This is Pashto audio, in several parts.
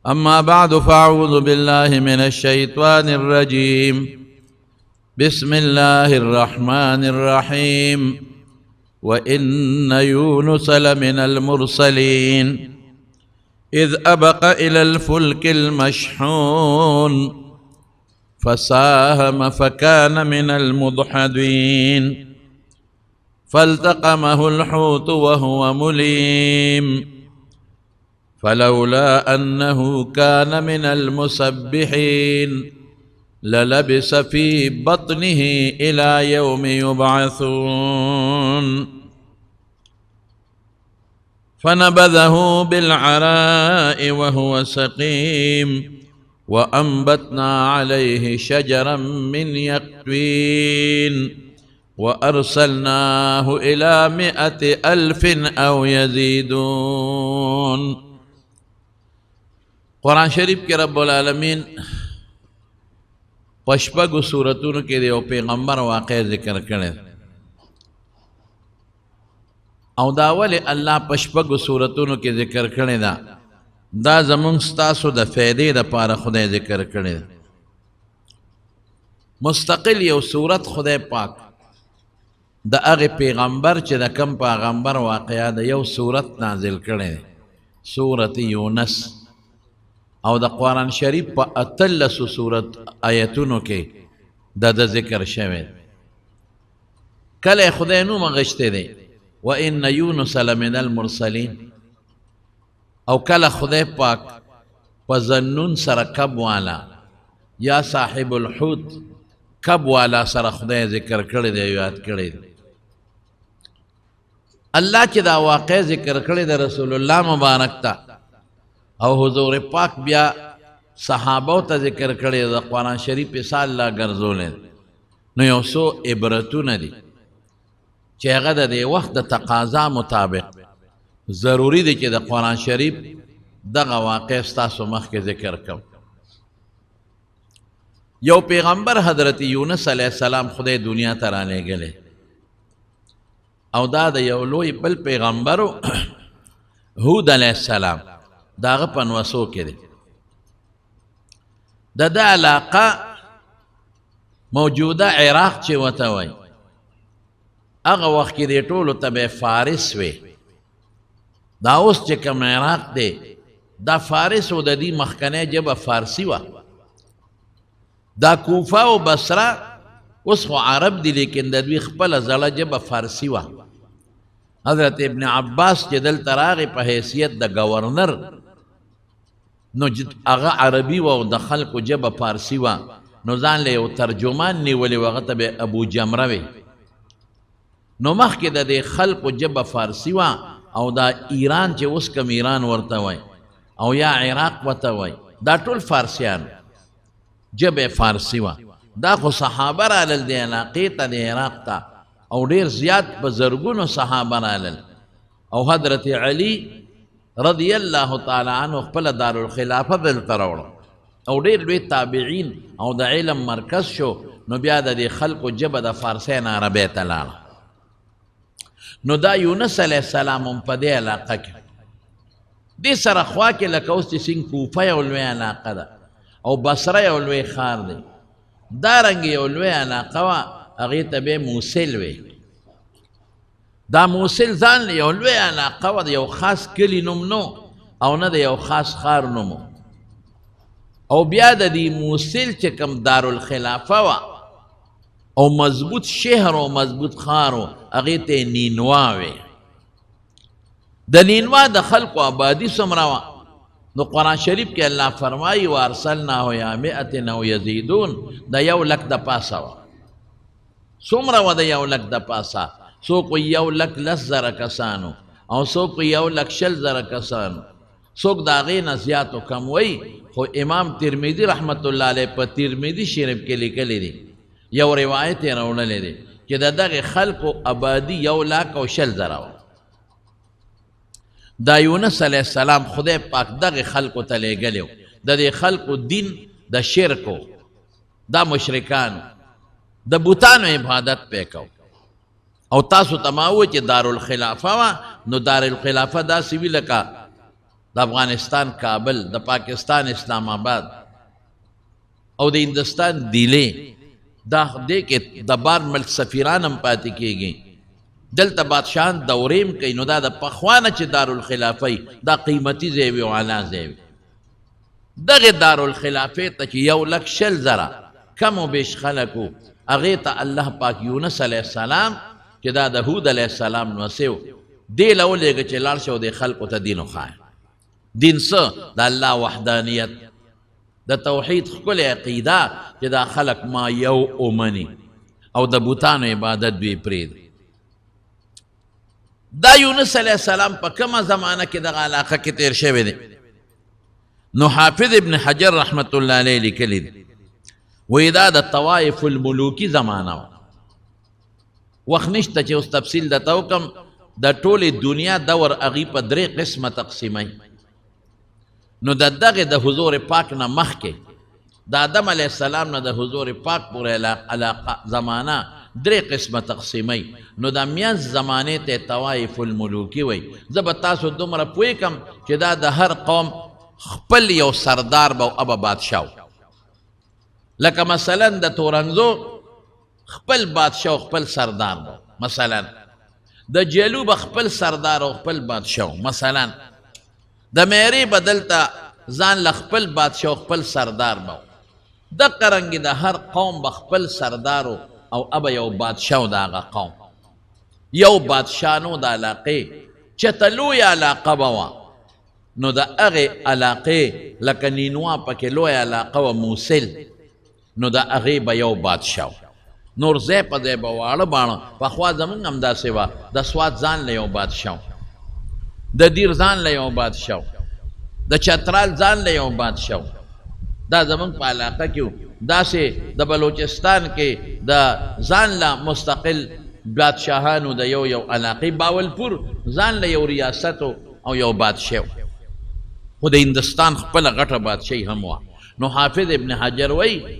أما بعد فأعوذ بالله من الشيطان الرجيم بسم الله الرحمن الرحيم وإن يونس لمن المرسلين إذ أبق إلى الفلك المشحون فساهم فكان من المدحضين فالتقمه الحوت وهو مليم فلولا أنه كان من المسبحين للبث في بطنه إلى يوم يبعثون فنبذه بالعراء وهو سقيم وأنبتنا عليه شجرا من يقطين وأرسلناه إلى 100,000 أو يزيدون. قرآن شریف کے رب العالمین پشپگو سورتونو کے دیو پیغمبر واقع ذکر کرے او داولی اللہ پشپگو سورتونو کے ذکر کرے دا زمون ستاسو دا فیدے دا پارا خدای ذکر کرے مستقل یو سورت خدای پاک دا اغی پیغمبر چی دا کم پیغمبر واقعا دا یو سورت نازل کرے سورت یونس او دا قرآن شریف پا اتلسو سورت آیتونو کے دا ذکر شوید کل خدای نو مغشتے دے وَإِنَّ يُونُسَ لَمِنَ الْمُرْسَلِينَ او کل خدای پاک پا ظنون سر کب والا یا صاحب الحوت کب والا سر خدای ذکر کردے یاد کردے اللہ چی دا واقع ذکر کردے رسول اللہ مبارک تا او حضور پاک بیا صحابو تا ذکر کرے دا قرآن شریف سال اللہ گرزولے نو یو سو عبرتو ندی چی اغا دے وقت دا تقاضا مطابق ضروری دی چی دا قرآن شریف دا واقع ستاسو مخ کے ذکر کم یو پیغمبر حضرت یونس علیہ السلام خدای دنیا ترانے گلے او دا یو لوی بل پیغمبرو حود علیہ السلام داغ پنوسو کے دے دا علاقہ موجودہ عراق چی وطاوئی اغا وقت کی دے طولو تب فارس وے دا اس چی کم عراق دے دا فارس و دا دی مخکنے جب فارسی وا دا کوفہ و بصرہ اس خو عرب دی لیکن دا دوی خپل زلا جب فارسی وا حضرت ابن عباس چی دل تراغی پا حیثیت دا گورنر نو اغا عربی و دا خلق جب فارسی و نو زان لے و ترجمان نیولی وغتا بے ابو جمروی نو مخ کے دا دے خلق جب فارسی و او دا ایران چے اس کم ایران ورتا وی او یا عراق ورتا وی دا طول فارسیان جب فارسی و دا خو صحابہ رالل دے علاقی تا دے عراق تا او دیر زیاد بزرگون صحابہ رالل او حضرت علی رضی اللہ تعالی عنہ خپل دار الخلافہ دل تروڑ او دیر لوی تابعین او دا علم مرکز شو نو بیا دا دی خلق و جب دا فارسین عربی تلالا نو دا یونس علیہ السلام ام پا دی علاقہ کی دی سر خواہ کے لکوستی سنگ کوفہ یولوی علاقہ دا او بصرہ یولوی خار دی دا رنگی یولوی علاقہ وا اغیط بے موسیل وی دا موسیل ځان له یو لوی علاقه وه د یو خاص کلي نوم نو او نه د یو خاص ښار نوم او بیا د دې موسیل چې کوم دارالخلافه وه او مضبوط شهر او مضبوط ښار و هغې ته یې نینوا وې د نینوا د خلقو آبادي څومره وه نو قرآن شریف کې الله فرمایي وارسلناه یا 100 او یزیدون د 100,000 د پاسه وه څومره وه د 100,000 د پاسه سوک 110,000 کسانو او سوک 120,000 کسانو سوک داغین زیادو کم وی خو امام ترمذی رحمت اللہ علیہ پا ترمذی شریف کے لکلی دی یو روایت رونلی دی کہ دا داغ خلق و آبادی 100,000 دا یونس علیہ السلام خدای پاک داغ خلق و تلے گلیو دا دی خلق و دین دا شرکو دا مشرکانو دا بوتانو عبادت پیکو او تاسو تماوی چی دارالخلافه و نو دارالخلافه دا سوی لکا د افغانستان کابل، د پاکستان اسلام آباد او د هندوستان دیلې دا دې کې د بار ملک سفیران هم پاتې کېږي، دلته بادشاهان دورې هم کوي. نو دا د پخوانه چې دارالخلافۍ دا قیمتي ځای وي او اعلی ځای وي. دغې دارالخلافې ته چې 1,20,000 کم و بیش خلک وو، هغې ته الله پاک یونس علیه السلام چې دا د هود علیه السلام نوسی و، دې له ولېږه چې لاړ شه او دې خلکو ته دین وښایه. دین څه؟ د الله وحدانیت، د توحید ښکلې عقیده چې دا خلک ما یو ومني او د بوتانو عبادت دوی پرېږدي. دا یونس علیه السلام په کومه زمانه کې دغه علاقه کې تیر شوی دی؟ نو حافظ ابن حجر رحمت الله علیه لیکلی دی، وایي دا د طوایف الملوکي زمانه وه. وخت نشته چې اوس تفصیل درته وکړم. د ټولې دنیا دور هغوی په 3 قسمه تقسیموي. نو د دغې د حضور پاک نه مخکې د آدم علیه السلام نه د حضور پاک پورې علاقه زمانه 3 قسمه تقسیموي. نو د میانځ زمانې ته طوایف الملوکي وایي. زه به تاسو دومره پوه کړم چې دا د هر قوم خپل یو سردار به او ابه بادشاه و. لکه مثلا د تورنګزو خپل بادشاه او خپل سردار به، مثلا د جیلو به خپل سردار او خپل بادشاه، مثلا د میری به دلته ځان له خپل بادشاه او خپل سردار به. دقه رنګې د هر قوم به خپل سردار او ابه یو بادشاه و د هغه قوم. یو بادشاه نو د علاقې چېرته لویه علاقه به وه، نو د هغې علاقې لکه نینوا پکې لویه علاقه وه موسل، نو د هغې به یو بادشاه. نور ځای په ځای به واړه باڼه. پخوا زمونږ همداسې وه، د سوات ځان له یو بادشاه، د دیر ځان له یو بادشاه، د چترال ځان له یو بادشاه. دا زمونږ په علاقه کې و. داسې د بلوچستان کې د ځان له مستقل بادشاهانو د یو علاقې، باولپور ځان له یو ریاست او یو بادشاه، خو د هندوستان خپله غټه بادشاهي هم وه. نو حافظ ابن حجر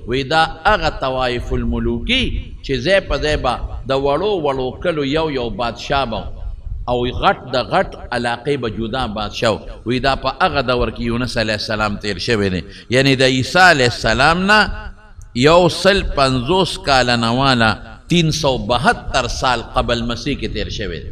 وی دا هغه طوایف الملوکي چې ځای په ځای به د وړو کلو یو بادشاه به او غټ د غټ علاقې به جدا بادشاه. وی دا په هغه دور کې یونس علیه السلام تیر شوی دی، یعنی د عیسی علیه السلام نه 150 کاله نه واله 372 سال قبل مسیح کې تیر شوی دی.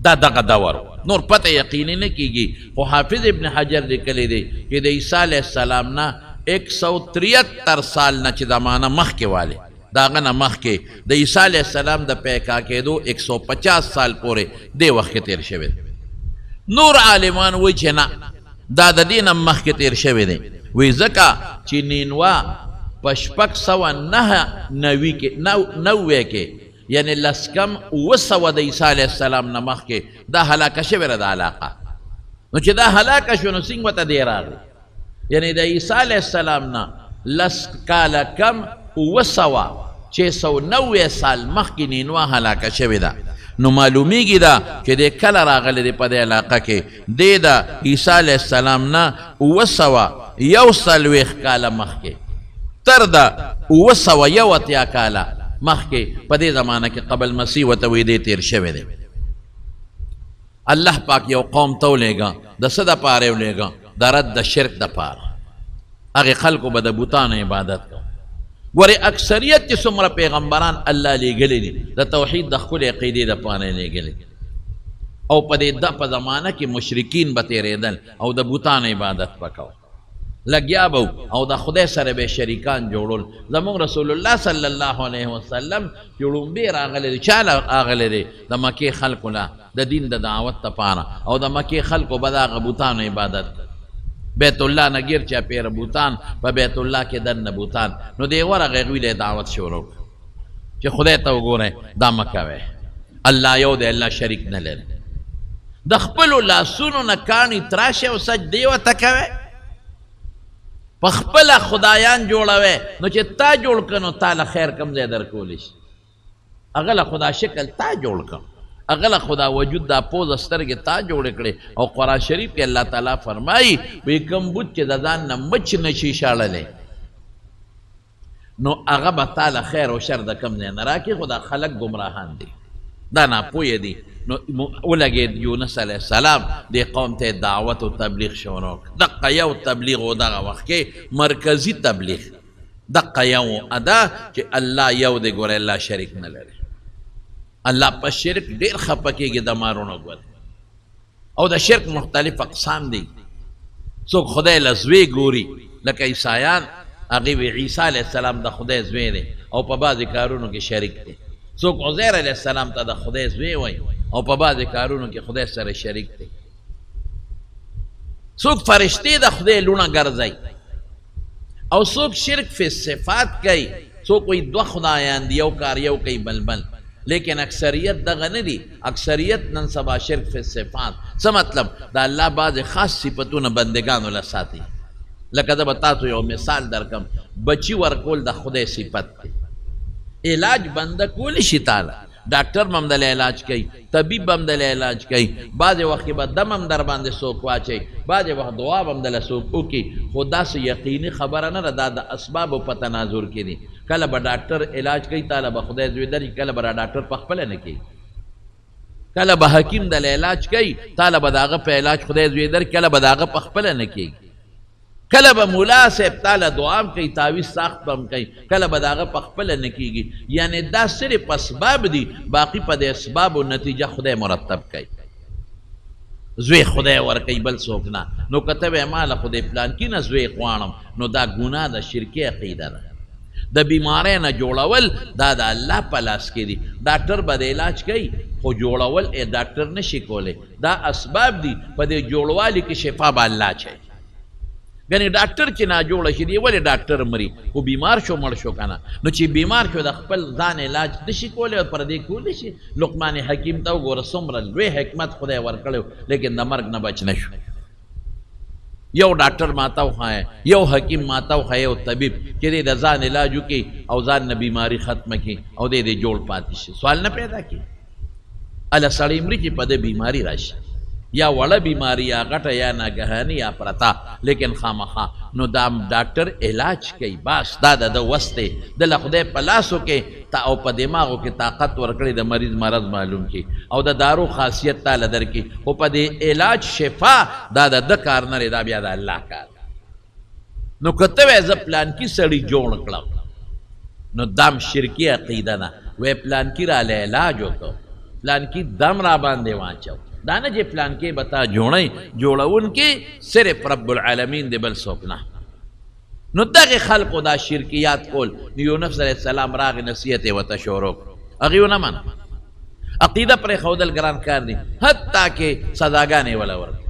دا دغه دور نور پته یقیني نه کیږي، خو حافظ ابن حجر لیکلی دی چې د عیسی علیه السلام نه 173 سال نه چې زمانه مخکې والی، د هغه نه مخکې د عیسی علیه السلام د پیکا کېدو 150 سال پورې دې وخت کې تیر شوی دی. نور عالمان وایي چې نه، دا د دې نه مخکې تیر شوی دی. وایي ځکه چې نینوا په 699 کې یعنی لسکم 200 د عیسی علیه السلام نه مخکې دا هلاکه شوې ده د علاقه. نو چې دا هلاکه شو نو څنګه ورته دی راغلی؟ یعنی د عیسی علیه السلام نه لس کاله کم 690 سال مخکې نینوا هلاکه شوې ده. نو معلومیږي دا چې د کله راغلی دی په دې علاقه کې، دی د عیسی علیه السلام نه 241 کاله مخکې تر د 280 کاله مخکې په دې زمانه کې قبل مسیح ورته وایي دی تیر شوی دی. الله پاک یو قوم ته ولېږه، د څه دپاره یې ولېږه؟ د رد د شرک دپاره. هغې خلکو به د بوتانو عبادت کوه. ګورې اکثریت چې څومره پیغمبران الله لیږلي دي د توحید د ښکلې عقیدې دپاره یې لیږلي دي، او په دې په زمانه کې مشرکین به تېرېدل او د بوتانو عبادت به کوه، لګیا به او د خدای سره به شریکان جوړول. زموږ رسول الله صلی الله علیه وسلم چې لومبې راغلی دی، چا راغلی دی؟ د مکې خلکو له د دین د دعوت دپاره، او د مکې خلکو به د هغه بوتانو عبادت کوي. بیت الله نه ګیر چاپېره بوتان، په بیت الله کې دننه بوتان. نو دی ورغی هغوی له دعوت شروع کړه چې خدای ته وګورئ دا مه کوئ، الله یو دی، الله شریک نه لري. د خپلو لاسونو نه کاڼي تراشئ او سجدې ورته کوئ، په خپله خدایان جوړوئ. نو چې تا جوړ کړه نو تا له خیر کم ځای درکولی شي. هغه له خدا شکل تا جوړ کړه، هغه له خدا وجود دا پوزه سترګې تا جوړې کړې. او قرآن شریف کې الله تعالی فرمایي وایي کوم بت چې د ځان نه مچ نشي شاړلی نو هغه به تا له خیر او شر د کم ځای نه راکړي، خو دا خلک ګمراهان دي، دا ناپویه دي. نو ولګید یونس علیه السلام دې قوم ته دعوت او تبلیغ شروع کړ. دقه یو تبلیغ و دغه وخت کې مرکزي تبلیغ دقه یو ادا چې الله یو دی، ګوره الله شریک نه لري. الله په شرک ډېر خفه کېږي د مارونو ګوره. او د شرک مختلف اقسام دي. څوک خدای له زوی ګوري لکه عیسایان، هغې وی عیسی علیه السلام د خدای زوی دی او په بعضې کارونو کې شریک دی. څوک عزیر علیه السلام ته د خدای زوی وایي او په بعضې کارونو کې خدای سره شریک دی. څوک فرشتې د خدای لوڼه ګرځوي او څوک شرک فی صفات کوي. څوک وایي دوه خدایان دي، یو کار یو کوي بل. لیکن اکثریت دغه نه دي. اکثریت نن سبا شرک فی صفات. څه مطلب؟ د الله بعضې خاص صفتونه بندګانو له ساتي. لکه زه به تاسو یو مثال درکم. بچي ورکول د خدای صفت دی. علاج بنده کولی شي تعالی. ډاکټر به هم دله علاج کوي، طبیب به هم دله علاج کوي. بعضې وخت کې به دم هم در باندې څوک واچوي، بعضې وخت دعا به هم دله څوک وکړي. خو داسې یقیني خبره نه ده، دا د اسبابو په تناظر کې دي. کله به ډاکټر علاج کوي، تعالی به خدای زوی درکړي. کله به ډاکټر پخپله نه کوي. کله به حکیم دله علاج کوي، تعالی به د هغه په علاج خدای زوی درکړي. کله به د هغه پخپله نه کوي. کله به ملا صاحب تعالی دعا کوي، تعویذ ساخت به هم کوي. کله به د هغه پخپله نه کېږي. یعنې دا صرف اسباب دي، باقي په د اسبابو نتیجه خدای مرتب کوي. زوی خدای ورکوي، بل څوک نه. نو که ته وایې ما له خدای پلانکي نه زوی غواړم، نو دا ګناه ده، شرکي عقیده ده. د بیمارۍ نه جوړول دا د الله په لاس کې دي. ډاکټر به د علاج کوي خو جوړول ډاکټر نشي کولی. دا اسباب دي، په دې جوړوالي کې شفا به الله چي. ګنې ډاکټر چې ناجوړه شي دی ولې ډاکټر مري؟ خو بیمار شو مړ شو که نه. نو چې بیمار شو د خپل ځان علاج نشي کولی او پر دې کولی شي. لقمان حکیم ته وګوره څومره لوی حکمت خدای ورکړی، لیکن د مرګ نه بچ نه شو. یو ډاکټر ماته وښایه، یو حکیم ماته وښایه، یو طبیب چې دی د ځان علاج وکړي او ځان نه بیماري ختمه کړي او دی دې جوړ پاتې شي. سوال نه پیدا کړي. هله سړی مري چې په ده بیماري راشي، یا وړه بیماری یا غټه یا ناګهاني یا پرته، لیکن خامخا نو دا ډاکټر علاج کوي. بس دا د ده وس دی. د له خدای په لاسو کې او په دماغو کې طاقت ورکړي د مریض مرض معلوم کړي او د دارو خاصیت تاله درکړي. خو په دې علاج شفا دا د ده کار نه دی، دا بیا د الله کار. نو که ته وایې زه پلانکي سړي جوړ کړم، نو دم شرکي عقیده ده. وایې پلانکي راله علاج وکړو، پلانکي دم را باندې واچو. دا نه چې پلانکې به تا جوړونکې صرف رب العالمین دی، بل څوک نه. نو دغې خلقو دا شرکیات کول. یونس علیه السلام راغې نصیحت یې ورته شروع کړو، هغې ونه منه. عقیده پرېښودل ګران کار دی. حتی کې سزاګانې یې وله ورکړل،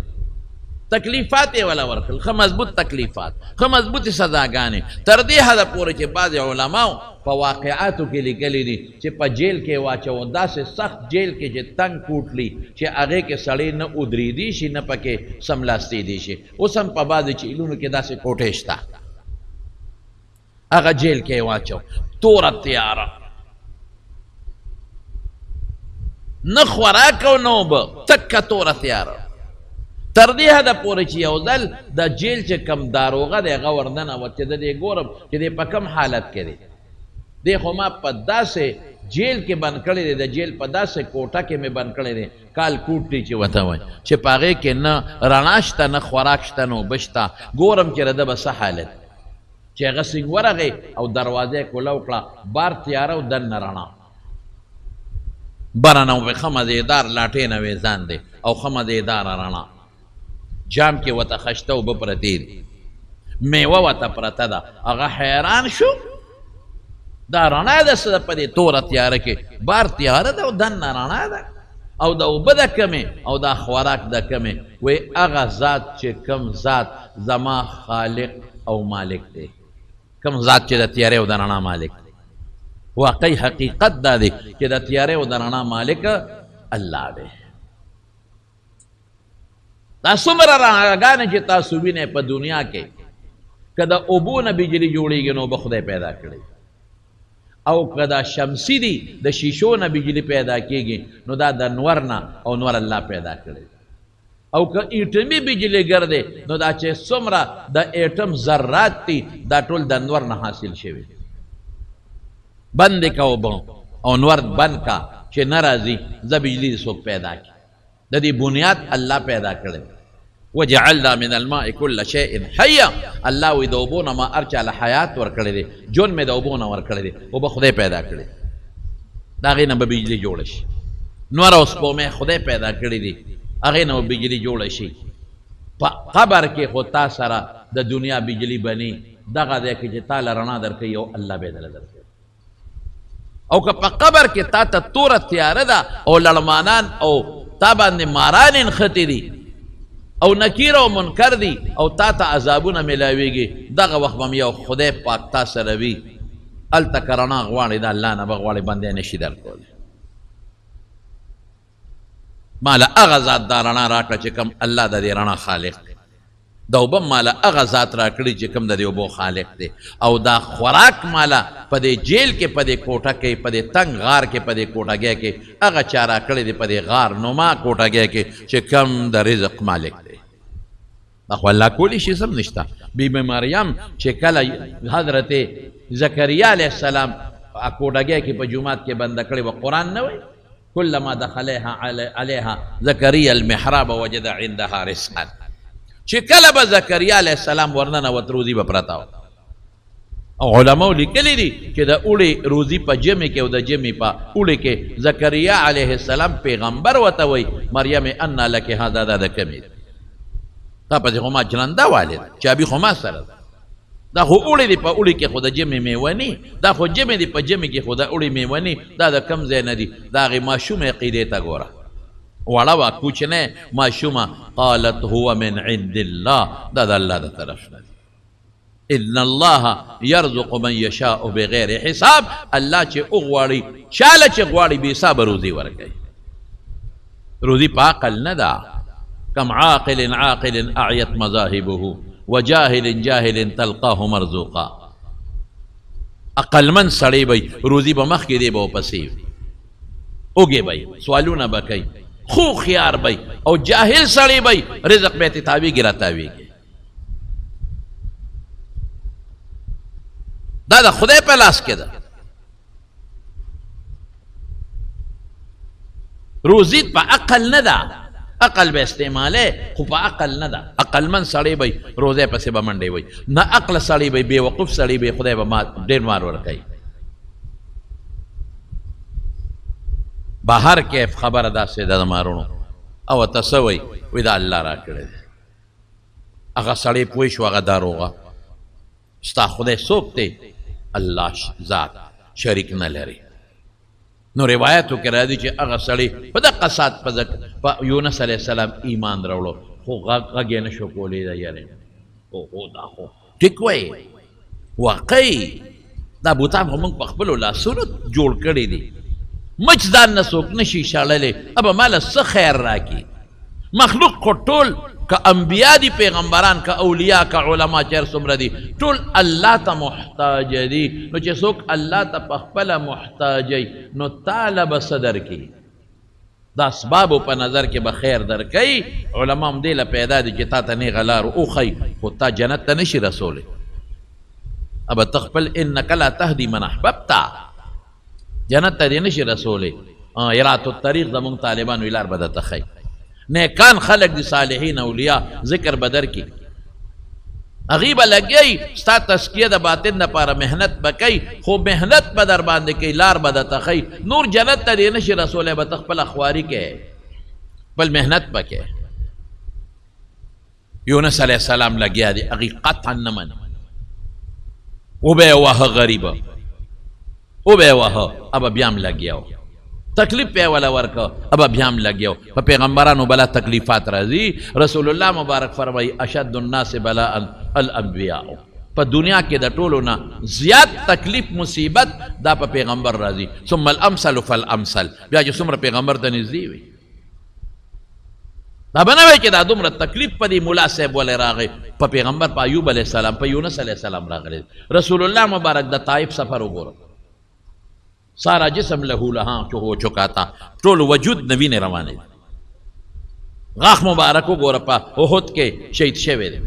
تکلیفات یې وله ورکړل، ښه مضبوط تکلیفات، ښه مضبوطې سزاګانې. تر دې حده پورې چې بعضې علماو په واقعاتو کې لیکلي دي چې په جیل کې واچو، داسې سخت جیل کې چې تنګ کوټلي چې هغې کې سړی نه ودرېدی شي نه پکې سملاستېدی شي. اوس هم په بعضې جیلونو کې داسې کوټې شته، هغه جیل کې واچو. توره تیاره، نه خوراک او نه اوبه، تکه توره تیاره. تر دې حده پورې چې یو ځل د جیل چې کم داروغه دی هغه ورننوت چې د دې ګورم چې دی په کم حالت کې دی. دی خو ما په داسې جیل کې بند کړی دی، د جیل په داسې کوټه کې مې بند کړی دی، کال کوټ دی چې ورته وایي، چې په هغې کې نه رڼا شته، نه خوراک شته، نه اوبه شته. ګورم چې د ده به څه حالت چې هغه سینګ ورغی او دروازه یې کوله وکړه، بار تیاره او دننه رڼا. بره نه وې ښه مزېدار لاټین ویزان دی او ښه مزېداره رڼا. جام کې ورته خشته اوبه پرتې دي، میوه ورته پرته ده. هغه حیران شو، دا رڼا ده څه ده په دې توره تیاره کې؟ بار تیاره ده او دننه رڼا ده او د اوبه ده کمې او دا خوراک ده کمې. وایي هغه ذات چې کم ذات زما خالق او مالک دی، کم ذات چې د تیارې او د رڼا مالک دی. واقعي حقیقت دا دی چې د تیارې او د رڼا مالک الله دی. دا څومره رڼاګانې چې تاسو وینئ په دنیا کې، که د اوبو نه بجلي جوړېږي نو به خدای پیدا کړی، او که دا شمسی دی د شیشو نه بجلی پیدا کېږي نو دا د نور نه او نور الله پیدا کړی. او که ایټمي بجلیګر دی نو دا چې څومره د ایټم ذرات دي دا ټول د نور نه حاصل شوي. بند کا اوبه او نور بند کا چې ناراضي ز بجلی څوک پیدا کی د دې بنیاد الله پیدا کړي وجعلنا من الماء كل شيء حي الله وی د اوبو نه ما ارچا له حیات ور کړی دی جون مې د اوبو نه ور کړی دی او به خدای پیدا کړی دا غي نه به بجلی جوړ شي نور اوس په مې خدای پیدا کړی دی هغه نه بجلی جوړ شي په قبر کې خو تا سره د دنیا بجلی بني دغه د کې چې تعالی رڼا درکې یو الله به دل درکې او که په قبر کې تا ته تور تیار ده او لړمانان او تا باندې ماران ختی دي او نکیر او منکر دي او تا ته عذابونه ملاويږي دغه وخت به یو خدای پاک تا سره وي الته کرنا غواړي د الله نه بغواړي بندې نشي درکول مالا اغه ذات دا رڼا راکړه چې کوم الله د دې رڼا خالق دی دا اوبه مالا اغه ذات راکړي چې کوم د دې اوبو خالق دی او دا خوراک مالا په دې جیل کې په دې کوټه کې په دې تنګ غار کې په دې کوټګۍ کې هغه چا راکړی دی په دې غار نما کوټګۍ کې چې کوم د رزق مالک دی خو الله کولی شي سم نشته بیبي مریم چې کله حضرت زکریا علیه السلام کوټګۍ کې په جومات کې بنده کړی و قرآن نه وایي كلما دخلها عليها زكريا المحراب وجد عندها رزقا چې کله به زکریا علیه السلام ورننوت روزي به پرته وه او علماو لیکلي دي چې د اوړي روزي په جمع کې او د جمع په اوړي کې زکریا علیه السلام پیغمبر ورته وایي مریم انا لک هذا دا د کمې تا پسې خو ما جلنده والد چابي خو ما سره ده دا خو اوړي دی په اوړي کې خو د جمع میونی دا خو جمع دی په جمع کې خو د اوړي میونی دا د کم ځای نه دي د هغې ماشوم عقیدې ته ګوره وړه وه کوچنی ماشومه قالت هو من عند الله دا د الله د طرف نه دی ان الله يرزق من يشاء بغیر حساب الله چې وغواړي چاله چې غواړي بې حسابه روزي ورکوي روزي په عقل نه ده کم عاقل عاقل اعیت مذاهبه وجاهل جاهل تلقاه مرزوقا عقل من سړی بی روزي به مخکې دی به ورپسې اوږې بی سوالونه به کوي خو خیار بی او جاهل سړی بی رزق به یې تاویږي راتاویږي دا د خدای په لاس کې ده روزي په عقل نه ده عقل به استعماله خو په عقل نه ده عقل من سړی به روزه پسې به منډې وي نه عقل سړی به بېوقوف سړی به خدای به ډېر مار ورکوي بهر کیف خبره داسې ده د مارونو او ته څه وایي وایي دا الله را کړی دی هغه سړی پوه شو هغه داروغه ستا خدای څوک دی الله ذات شریک نه لري نو روایتو کې راځي چې هغه سړی په دقه ساعت په یونس علیه السلام ایمان راوړو خو غږ یې نه شو کولی دا یارې او دا خو ټیک وایي واقعي دا بوتان خو موږ په خپلو لاسونو جوړ کړي دي مچ ځان نه څوک نشي شړلی ابه ماله څه خیر راکړي مخلوق خو ټول که انبیا دي پیغمبران که اولیاء که علما چې هر څومره دي ټول الله ته محتاج دي نو چې څوک الله ته په خپله محتاجی نو تاله به څه درکړي د اسبابو په نظر کې به خیر درکوي علما هم دې له پیدا دي چې تا ته نیغه لار وښیي خو تا جنت ته نشي رسولی ابه ته خپل انک لا تهدي من احببته جنت ته دې نشي رسولی یرات الطریق زمونږ طالبانو لار به درته ښیي نیکان خلق دی صالحین اولیاء ذکر بدر کی اغیبه لگئی ستا تسکیه دا باطن دا پارا محنت بکی خو محنت با در بانده کی لار با دا تخی نور جنت تا دی نشی رسول بتخ پل اخواری کے پل محنت بکے یونس علیہ السلام لگیا دی اغی قطعا نمن او بے واہ غریبا او بے واہ اب بیام لگیاو تکلیف پہ والا ورکا اب ابھیام لگیو پا پیغمبرانو بلا تکلیفات رازی رسول اللہ مبارک فرمائی اشد الناس بلا الانبیاء پا دنیا کے دا ٹولونا زیاد تکلیف مصیبت دا پا پیغمبر رازی ثم الامثل فالامثل بیا جو سمر پیغمبر دا نزدی وی دا بناوی کہ دا دمر تکلیف پا دی مولا صاحب والے راغی پا پیغمبر پا ایوب علیہ السلام پا یونس علیہ السلام راغی رسول اللہ مبارک دا طائف سفر گورا سارا جسم لہو لہاں جو ہو چکا تھا ٹول وجود نبی نے روانے غاخ مبارکو گورا پا احد کے شہید شوے دے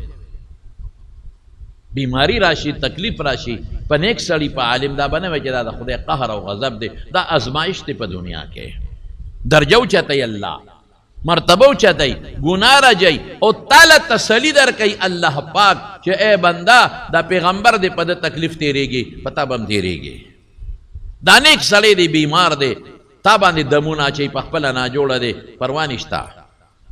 بیماری راشي تکلیف راشي په نیک سړي په عالم دا بنوي چې دا د خدای قهر او غضب دی دا ازمایش دی په دنیا کې درجه اوچتوي الله مرتبه اوچتوي ګناه راجي او تعالی تسلی درکوي الله پاک چې اے بنده دا پیغمبر دی په د تکلیف تیریږي پتا به هم تیریږي دا نیک سړی دی بیمار دی تا باندې دمونه اچوي په خپله ناجوړه دی پروا نشته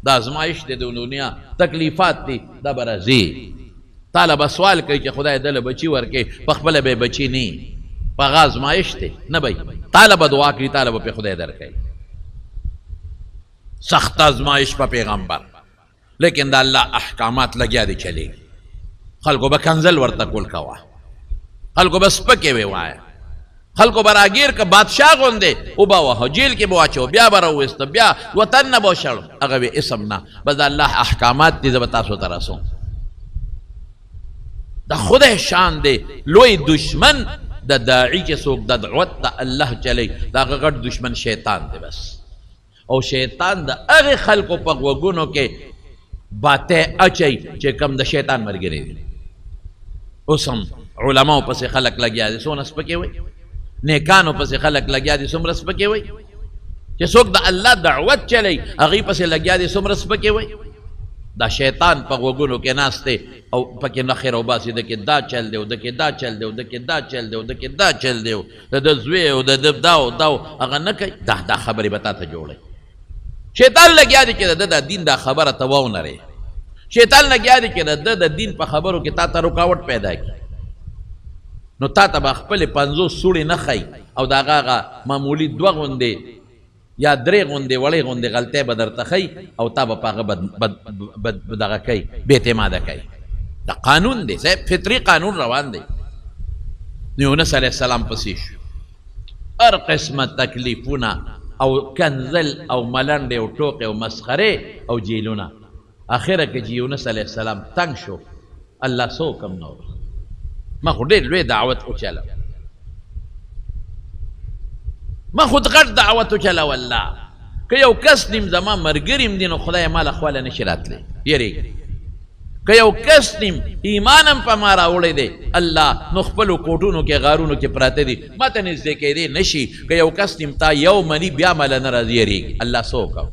دا ازمایش دی د دنیا تکلیفات دی دا به راځي تعالی به سوال کوي چې خدای دله بچي ورکې په خپله به بچي نه په هغه ازمایش دی نه بی تعالی به دعا کړي تعالی به پې خدای درکوي سخت ازمایش په پیغمبر لیکن دا الله احکامات لګیا دي چلیږي خلکو به کنزل ورته کول کوه خلکو به سپکې وې وایه خلکو به راګیر که بادشاه غوندې وبه وهه جیل کې به واچو بیا به راوویسته بیا وطن نه به وشړ هغه وې اسم نه بس د الله احکامات دي زه به تاسو ته رسوم دا خدای شان دی لوی دشمن د داعی چې څوک د دعوت د الله چلی دا هغه غټ دشمن شیطان دی بس او شیطان د هغې خلکو په غوږونو کې باطې اچوي چې کم د شیطان ملګري دي اوس هم علماو پسې خلک لګیا دي څونه سپکې وایي نیکانو پسې خلک لګیا دي څومره سپکې وایي چې څوک د الله دعوت چلی هغې پسې لګیا دي څومره سپکې وایي دا شیطان په غوږونو کې ناست دی او پکې نخیر او باسي د کې دا چل دی او د کې دا چل دی او د کې دا چل دی او د کې دا چل دی د د زوی او د د دا او دا هغه نه کوي دا خبرې به تا ته جوړوي شیطان لګیا دی چې د د دین دا خبره ته واونرې شیطان لګیا دی چې د د دین په خبرو کې تا ته رکاوټ پیدا کړي نو تا ته به خپلې 50 سوړې نه ښایي او د هغه معمولي 2 غوندې یا 3 غوندې وړې غوندې غلطۍ به درته ښایي او تا به په هغه دغه کوي بې اعتماده کوي دا قانون دی صاحب فطري قانون روان دی نو یونس علیه السلام پسې شو هر قسمه تکلیفونه او کنزل او ملنډې او ټوقې او مسخرې او جیلونه اخره کې چې یونس علیه السلام تنګ شو الله څه حکم نه وکړ ما خو ډېر لوی دعوت وچلو ما خود غټ دعوت وچلو الله که یو کس نیم زما ملګري م دي نو خدای ما له خواله نشي راتلی یېرېږي که یو کس نیم ایمان هم په ما راوړی دی الله نو خپلو کوټونو کې غارونو کې پراته دي ما ته نږدې کېدی نشي که یو کس نیم تا یو مني بیا مله نه راځي یېرېږي الله څه وکړو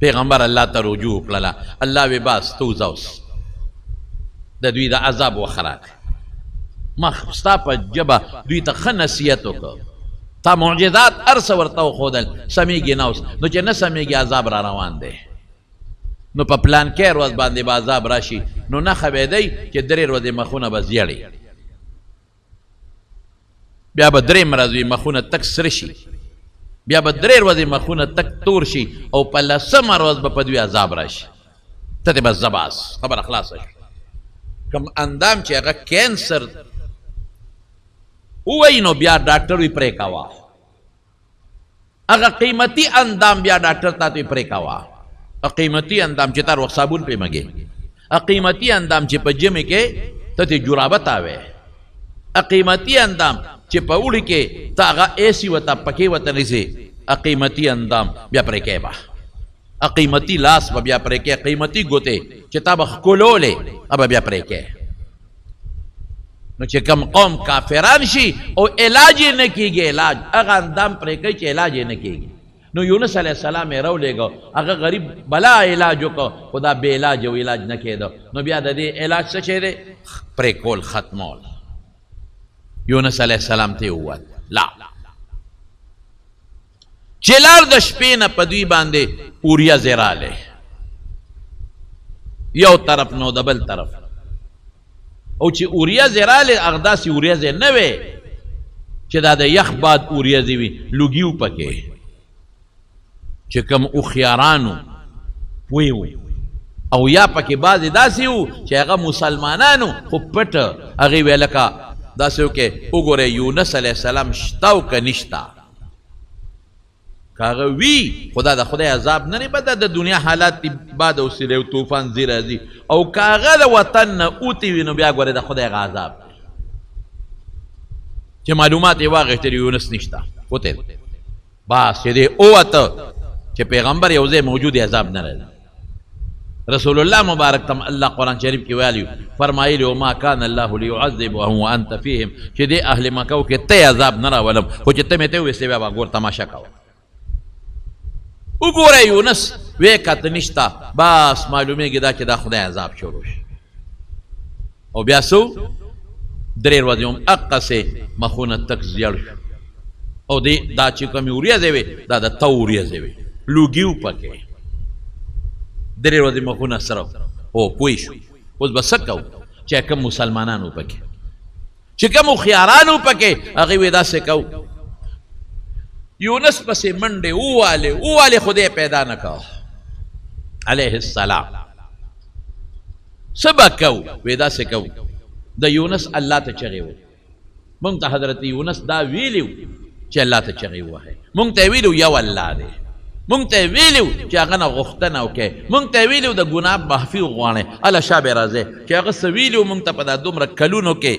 پیغمبر الله ته رجوع کړله الله وی بس ته وځه اوس د دوی د عذاب وخت راغی ما ستا په ژبه دوی ته ښه نصیحت وکړ تا معجزات هر څه ورته وښودل سمیږي نه اوس نو چې نه سمیږي عذاب را روان دی نو په پلان کې ورځ باندې به عذاب راشي نو نښه به دی چې 3 ورځې مخونه به زیړي بیا به 3 ورځې مخونه تک سره شي بیا به 3 ورځې مخونه تک تور شي او په 10مه ورځ به په دوی عذاب راشي ته دې بس زباس خبره خلاصه شي کوم اندام چې هغه کینسر ووایي نو بیا ډاکټر وی پرې کوه هغه قیمتي اندام بیا ډاکټر ته وی پرې کوه قیمتي اندام چې تر وخت صابون پې مګې قیمتي اندام چې په جمع کې ته ته جورابه تاوې قیمتي اندام چې په اوړي کې ته هغه ایسي ورته پکې ورته نیسې قیمتي اندام بیا پرې کوې به قیمتي لاس به بیا پرې کوې قیمتي ګوتې چې تا به ښکلولې هغه بیا پرې کوې نو چې کم قوم کافران شي او علاج یې نه کېږي علاج هغه اندام پرې کوي چې علاج یې نه کېږي نو یونس علیه السلام یې راولېږه هغه غریب بلا علاج وکړه خو دا بې علاج او علاج نه کېده نو بیا د دې علاج څه شی دی پرې کول ختمول یونس علیه السلام ته یې وویل لا چې لار د شپې نه په دوی باندې اوریځې راغلې یو طرف نو د بل طرف او چې اوریځې راغلې هغه داسې اوریځې نه وې چې دا د یخ باد اوریځې وي لوګي و پکې چې کوم هوښیارانو پوه وو او یا پکې بعضې داسې وو چې هغه مسلمانانو خو پټ هغې ویې لکه داسې وکې وګورئ یونس علیه السلام شته او که نشته که هغه وي خو دا د خدای عذاب نه دی به د دنیا حالات دي باد او سیلی او طوفان ځي راځي او که هغه د وطن نه اوتې وي نو بیا ګورئ د خدای هغه عذاب دی چې معلومات یې واغېښتل یونس نشته وتې بس چې دی ووته چې پیغمبر یو ځای موجود عذاب نه راځي رسول الله مبارک تم الله قرآن شریف کې ویلی فرمایلی وما کان الله لیعذبهم وانت فیهم چې دې اهل مکه کې ته عذاب نه راولم خو چې ته مې ته ویسې بیا به ګور تماشا کوه وګوره یونس وی کته نشته بس معلومیږي دا چې دا خدای عذاب شروع شي او بیا سو درې ورځې هم اقصې مخونه تک زیړ شو او دا چې کومې وریځې وې دا د تو وریځې وې لوګي و پکې درې ورځې مخونه سره او پوه شو اوس به څه کوو چې کوم مسلمانان و پکې چې کوم هوښیاران و پکې هغې وې داسې کوو یونس پسې منډې ووالې خدای پیدا نه کوه علیه السلام څه به کوو وې داسې کوو د یونس الله ته چغې وو مونږ ته حضرت یونس دا ویلي و چې الله ته چغې ووهئ مونږ ته یې ویلي یو الله دی مونږ ته یې ویلي چې هغه نه غوښتنه وکړئ مونږ ته یې ویلي د ګناه معافي وغواړئ هله شابې راځئ چې هغه څه ویلي مونږ ته په دا دومره کلونو کې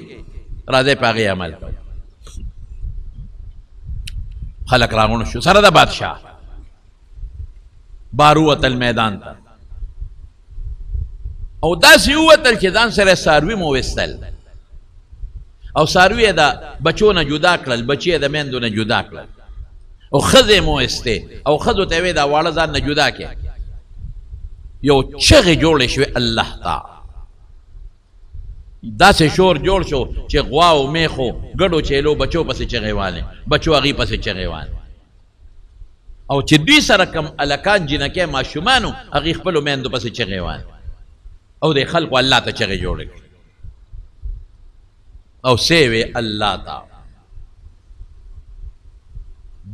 راځئ په هغې عمل کوو خلق راغونډ شو سره د بادشاه بار ووتل میدان ته او داسې ووتل چې ځان سره څاروي مو ویستل او څاروي یې د بچو نه جدا کړل بچي یې د میندو نه جدا کړل او ښځې مو ویستې او ښځو ته یې ویې دا واړه ځان نه جدا کړې یو چغې جوړې شوې الله ته داسې شور جوړ شو چې غوا او میخو ګډو چیلو بچو پسې چغې والې بچو هغې پسې چغې والې او چې دوی سره کم الکان جنکۍ ماشومانو هغې خپلو میندو پسې چغې والې او د خلقو الله ته چغې جوړې کړې او سیوې الله ته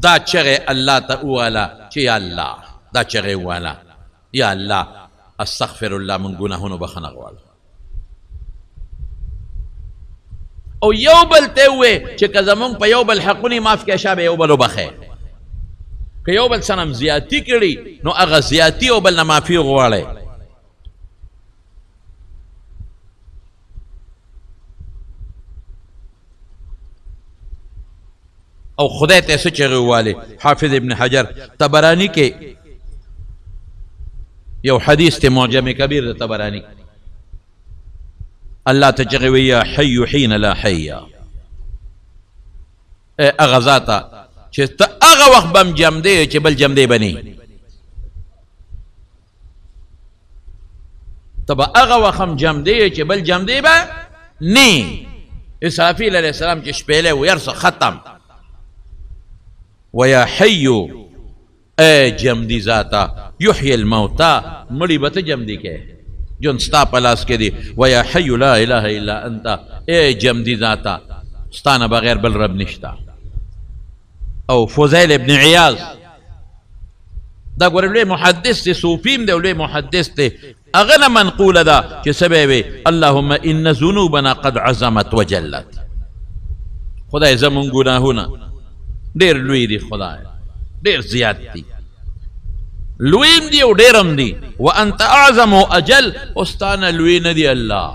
دا چغې الله ته وواله چې یا الله دا چغې وواله یا الله استغفر الله من ګناهونو بخښنه غواړم او یو بل ته ووې چې که زمونږ په یو بل حقونه معاف کړې شا به یو بل وبخې که یو بل سنم زیاتي کړي نو هغه زیاتي او بل نه معافي غواړئ او خدای ته څه چغې ووالې حافظ ابن حجر طبرانی کې یو حدیث ته معجم کبیر د طبرانی الله ته چغې وی یا حی حین لا حی هغه ذاته چې ته هغه وخت به م جمدې چې بل جمدې به نه ته به هغه وخت هم جمدې چې بل جمدې به نه اسرافیل علیه السلام چې شپېلی و یرسه ختم ویا حیو اے جمدی ذاتا یحیی الموتا مړي به ته جمدي کې جون ستا په لاس کې دی ویا حیو لا اله الا انت اے جمدی ذاتا ستانه بغیر بل رب نشتا او فضیل ابن عیاض دا ګوره لوی محدث دی صوفیم دی لوی محدث دی هغه نه منقوله ده چې سبب اللهم ان ذنوبنا قد عظمت وجلت خدای زمون ګناهونه ډېر لوی دي خدای ډېر زیات دي لویم دی او ډېرم دي وانت اعظم اجل استانه لوی نه دی الله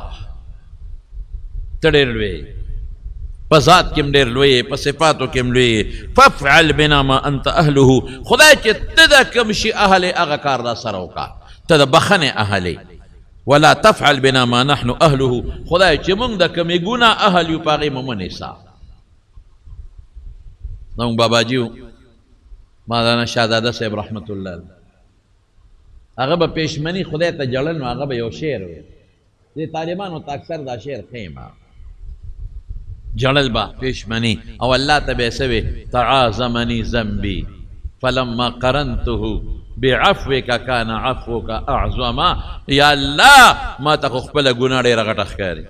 ته ډېر لوی په ذات کې ډېر لوی په صفاتو کې لوی فافعل بنا ما انت اهله خدای چې ته د کوم شي اهل هغه کار را سره وکړه ته د بخنې اهل ولا تفعل بنا ما نحن اهله خدای چې موږ د کومې ګناه اهل یو په هغې مو مه نیسه زموږ باباجي مولانا شهزاده صاحب رحمت الله هغه به پېشمني خدای ته جړل نو هغه به یو شعر ویل دې طالبانو ته اکثر دا شعر ښیم جړل به پېشمني او الله ته به یې څه وی تعاظمني ذنبي فلما قرنته بعفوك كان عفوك اعظما یا الله ما ته خو خپله ګناه ډېره غټه ښکاري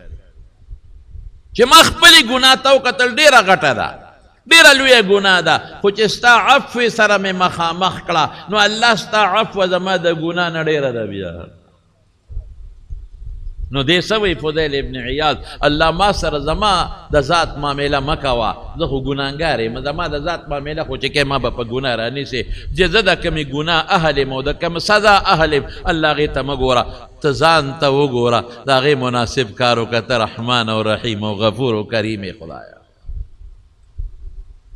چې ما خپلې ګناه ته وکتل ډېره غټه ده ډېره لویه ګناه ده خو چې ستا عفو سره مې مخامخ کړه نو الله ستا عفو زما د ګناه نه ډېره ده بیا نو دې څه وایي فضیل ابن عیاض الله ما سره زما د ذات معامله مه کوه زه خو ګناهګار یم زما د ذات معامله خو چې کوې ما به په ګناه رانیسې چې زه د کومې ګناه اهل یم او د کوم سزا اهل یم الله هغې ته مه ګوره ته ځان ته وګوره د هغې مناسب کار وکړه ته رحمان او رحیم او غفور او کریم یې خدایه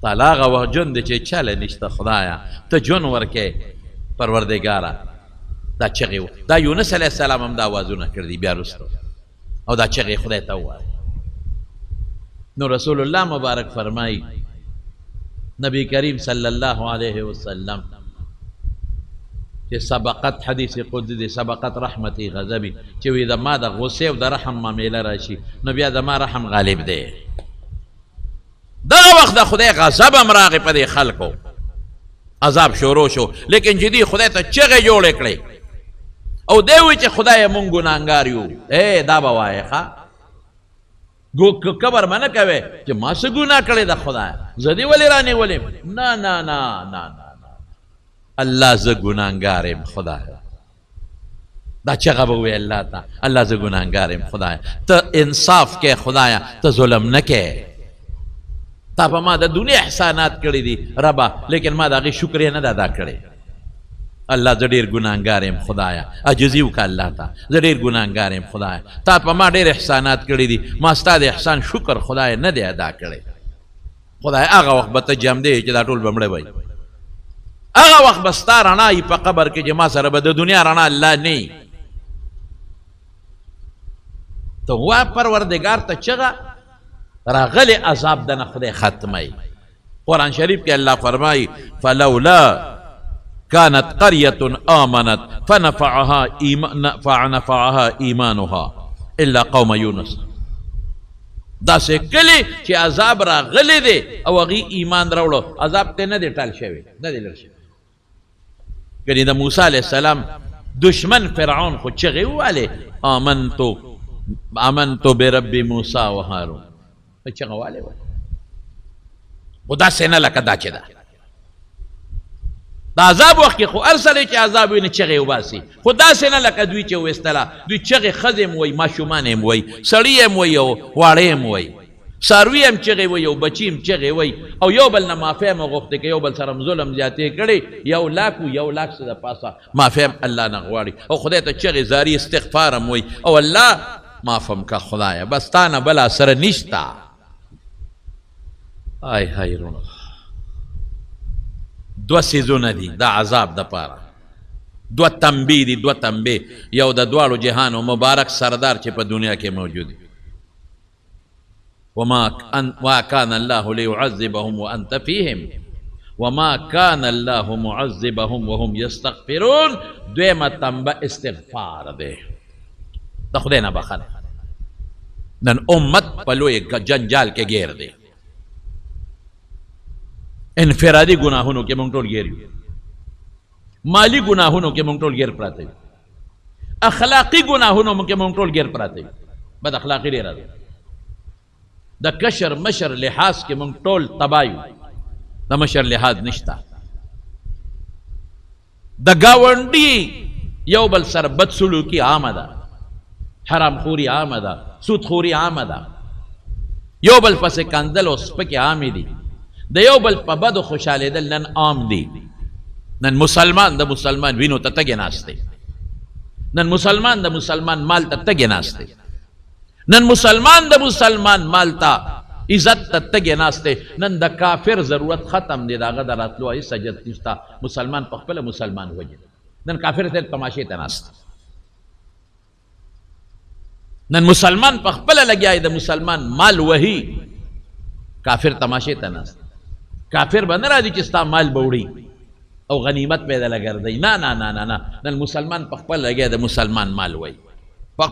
تعالی هغه وخت ژوند دی چې چله نشته خدایه ته ژوند ورکې پروردګاره دا چغې و دا یونس علیه السلام هم دا آوازونه کړي دي بیا وروسته او دا چغې خدای ته ووایي نو رسول الله مبارک فرمایي نبی کریم صلی الله علیه وسلم چې سبقت حدیث قدسی دی سبقت رحمتی غضبی چې وی د ما د غصې او د رحم معامله راشي نو بیا د ما رحم غالب دی دغه وخت د خدای غضب هم راغی په دې خلکو عذاب شروع شو لیکن چې دی خدای ته چغې جوړې کړې او دی وی چې خدای مونږ ګناهګار یو دا به وایې ښه کبر منه کوي چې ما څه ګناه کړې ده خدای زه دې ولې رانیولې نه نه نه نه الله زه ګناهګار یم خدایه دا چغه به وایي الله ته الله زه ګناهګار یم خدایه ته انصاف کې خدایه ته ظلم نه کې تا په ما د دنیا احسانات کړي دي ربا لیکن ما د هغې شکر یې نه ده ادا کړی الله زه ډېر ګناهګار یم خدایه عاجزي وکړه الله ته زه ډېر ګناهګار یم خدایه تا په ما ډېر احسانات کړي دي ما ستا د احسان شکر خدای نه دی ادا کړی خدای هغه وخت به ته جم دی چې دا ټول به مړه وی هغه وخت به ستا رڼا یي په قبر کې چې ما سره به د دنیا رڼا الله نه ته وا پروردګار ته چغه راغلی عذاب دنه خدای ختمی قرآن شریف کې الله فرمایي فلولا كانت قرية آمنت فنفعها إيمانها إلا قوم يونس دا سه کلی چې عذاب راغلی دی او هغې ایمان راوړو عذاب ته نه دی ټال شوی نه دی لر شوی ګنې د موسی علیه السلام دشمن فرعون خو چغې ووالې آمنتو برب موسی و هارون چغه والې وه خو داسې نه لکه دا چې ده د عذاب وخت کې خو هر سړی چې عذاب وي نه چغې وباسي خو داسې نه لکه دوی چې ویستله دوی چغې ښځې هم وایي ماشومان هم وایي سړي هم وایي او واړه هم وایي څاروي هم چغې وایي او بچي هم چغې وایي او یو بل نه معافی هم غوښتې که یو بل سره هم ظلم زیاتې کړی 1,00,000 څه د پاسه معافی هم الله نه غواړي او خدای ته چغې زاري استغفار هم وایي او الله معاف هم که خدایه بس تا نه بله سره نشته آی های رونو دو سیزونه دي دا عذاب د پاره دو تنبیه دي دو تنبیه یو د دواړو جهانو مبارک سردار چې په دنیا کې موجود دي وما كان الله ليعذبهم وانت فيهم وما كان الله معذبهم وهم يستغفرون دویمه تنبه استغفار دی د خدای نه بخنه نن امت په لوی جنجال کې گیر دی انفرادي ګناهونو کې مونږ ټول ګیر یو مالی ګناهونو کې مونږ ټول ګیر پراته یو اخلاقی ګناهونو کې مونږ ټول ګیر پراته یو بد اخلاقی ډېره ده د کشر مشر لحاظ کې مونږ ټول تباه یو د مشر لحاظ نشته د ګاونډي یو بل سره بد سلوکي عامه ده حرام خوري عامه ده سود خوري عامه ده یو بل پسې کندل او سپکې عامې دي د یو بل په بدو خوشحالېدل نن عام دي نن مسلمان د مسلمان وینو ته تږی ناست دی نن مسلمان د مسلمان مال ته تږی ناست دی نن مسلمان د مسلمان مال ته عزت ته تږی ناست دی نن د کافر ضرورت ختم دی د هغه د راتلو هېڅ حاجت نشته مسلمان په خپله مسلمان وجه نن کافر ته تماشې ته ناست نن مسلمان په خپله لګیا د مسلمان مال وهي کافر تماشې ته ناست کافر به نه راځي چې ستا مال به وړي او غنیمت پیدا لګردی نه نه نه نه نه نن مسلمان په خپل لګیا د مسلمان مال وای په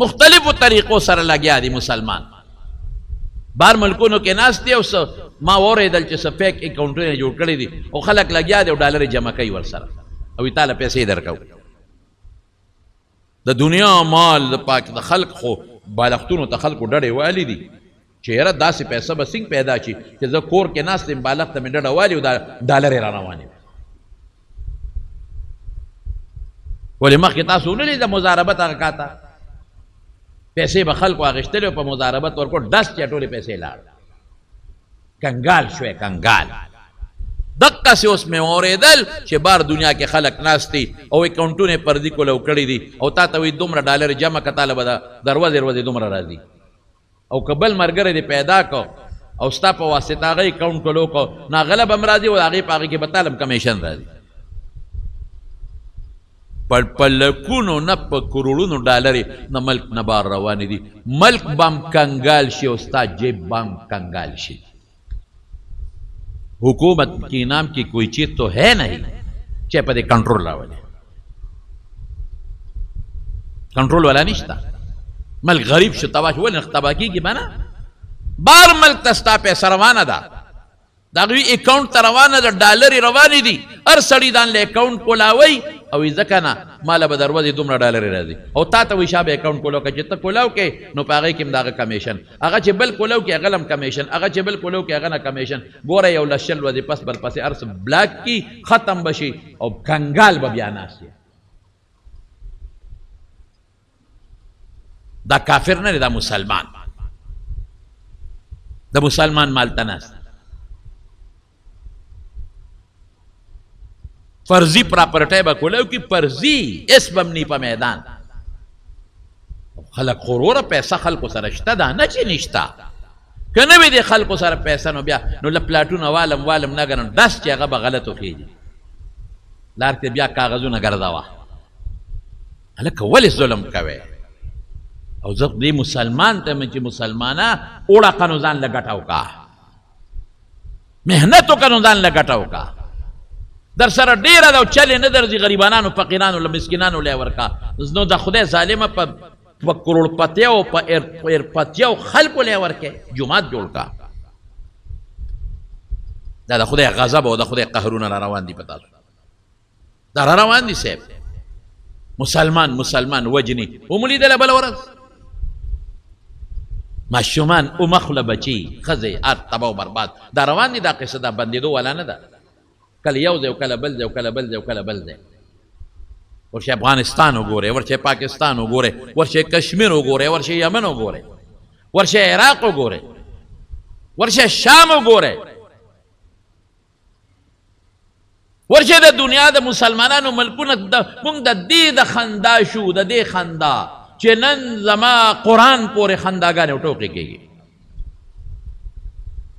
مختلفو طریقو سره لګیا دی مسلمان بار ملکونو کې ناست دی او ما واورېدل چې څه فیک اکاونټونه جوړ کړي دي او خلک لګیا دی او ډالر جمع کوي ورسره او یې تاله پیسې درکو د دنیا مال د پاک د خلق خو بالښتونو ته خلکو ډډې والي دي چې یاره داسې پیسه به څنګه پیدا شي چې زه کور کې ناست یم بالښت ته مې ډډه والي او دا ډالر یې را روانې ولې مخکې تاسو ونه لیده مضاربت هغه کاته پیسې به خلکو اخیستلې او په مضاربت ورکړو ډس چې ټولې پیسې لاړ کنګال شوی کنګال دقسې اوس مې واورېدل چې بار دنیا کې خلک ناست دي او اکاونټونه پردي کولو کړي دي او تا ته وایي دومره ډالر جمع که تاله به د ورځې دومره راځي او که بل ملګری دې پیدا کو او ستا په واسطه هغه اکاونټ کولو کو ناغله به م راځي او هغې په هغې کې به تالم کمیشن راځي په لکونو نه په کروڑونو ډالرې نه ملک نه بار روانې دي ملک بم کنګال شي او ستا جیب بم کنګال شي حکومت کے نام کی کوئی چیز تو ہے نہیں چاہے پہ کنٹرول راولے کنٹرول والا نشتا ملک غریب شو تباہ ولی نختبا کی گی بنا بار ملک تستا پیسہ روانہ دا داغوی اکاؤنٹ تا روانہ دا ڈالری روانی دی ار سڑی دان لے اکاؤنٹ کو لاوی اوی زکانا مالا با دروازی دومرا ڈالری رازی او تا تا وی شاب اکاؤنٹ کو لاو که جتا کو لاو که نو پاگئی کم داغ کمیشن اگا چه بل کو لاو که اغلم کمیشن اگا چه بل کو لاو که اغنا کمیشن گورا یو لشل وزی پس بل پس ارس بلاک کی ختم بشی او کنگال با بیاناسی دا کافر نه دا مسلمان دا مسلمان مالتناست فرضی پراپرٹی با کولو کی فرضی اس بمنی پا میدان خلق خورور پیسہ خلقو سرشتا دا نا چی نشتا کنوی دی خلقو سر پیسہ نو بیا نو لپلاتون والم نگنن دست چی اغا با غلطو خیجی لارتی بیا کاغذو نگردوا حلکا ولی ظلم کوئے او زق دی مسلمان تا من چی مسلمانا اوڑا قنوزان لگٹاو کا محنتو قنوزان لگٹاو کا در سر ډیره دا چلې نه درځي غریبانانو فقیرانو له مسکینانو لی ورکا نو د خدای ظالمه په کروڑپتیو په ایرپتیو خلکو لی ورکې جماعت جوړ کا دا د خدای غضب او د خدای قهرونه را روان دي پتا دا را روان دي صاحب مسلمان وجني وملیدله بل ورځ ماشومان او مخله بچي ښځې ار تباه و برباد دا روان دي دا قصه دا بندېدو والا نه ده کل یو ځای کله بل ځای کله بل ځای کله بل ځای ورشه افغانستان وګوره ورشه پاکستان وګوره ورشه کشمیر وګوره ورشه یمن وګوره ورشه عراق وګوره ورشه شام وګوره ورشه د دنیا د مسلمانانو ملکونه موږ د دې د خندا شو د دې خندا چې نن زما قرآن پورې خنداګانې ټوکې کېږي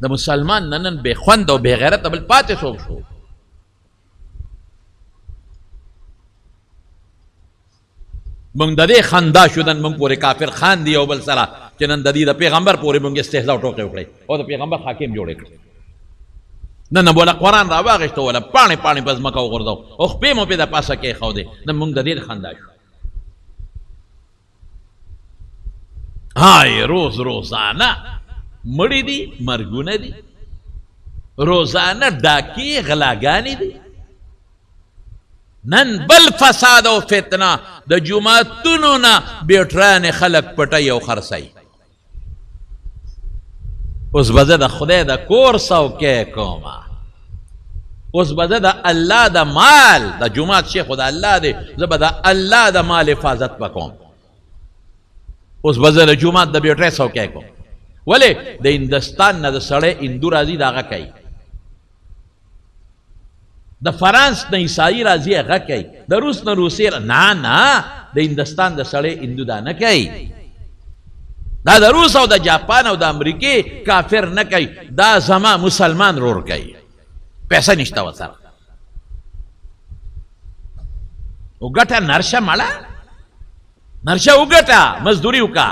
د مسلمان نن بې خوند او بې غیرته بل پاتې څوک شو مونږ د دې خندا شو نن مونږ پورې کافر خاندي او بل سره چې نن د دې د پیغمبر پورې مونږ استهزا او ټوکې وکړې او د پیغمبر حاکم جوړې کړې نن بوله قرآن را واغېسته وله پاڼې په ځمکه وغورځو او خپې مو پې د پاسه کېښودې نن مونږ د دې خندا شو هاي روزانه مړی دی مرګونه دي روزانه ډاکې غلاګانې دي نن بل فساد او فتنه د جماعتونو نه بیټران خلق پټي او خرڅي اوس به زه د خدای د کور څوکۍ کومه اوس به زه د الله د مال د جماعت شیخ د الله دی زه به د الله د مال حفاظت وکوم اوس به زه د جماعت د بیټرۍ څوکۍ کوم ولې د هندوستان نه د سړی هندو راځي د هغه کوي د فرانس نه عیسائی راځي هغه کوي د روس نه روسي نه د هندوستان د سړی هندو دا نه کوي دا د روس او د جاپان او د امریکې کافر نه کوي دا زما مسلمان رور کوي پیسه نشته ورسره وګټه نرشه مړه نرشه وګټه مزدوري وکړه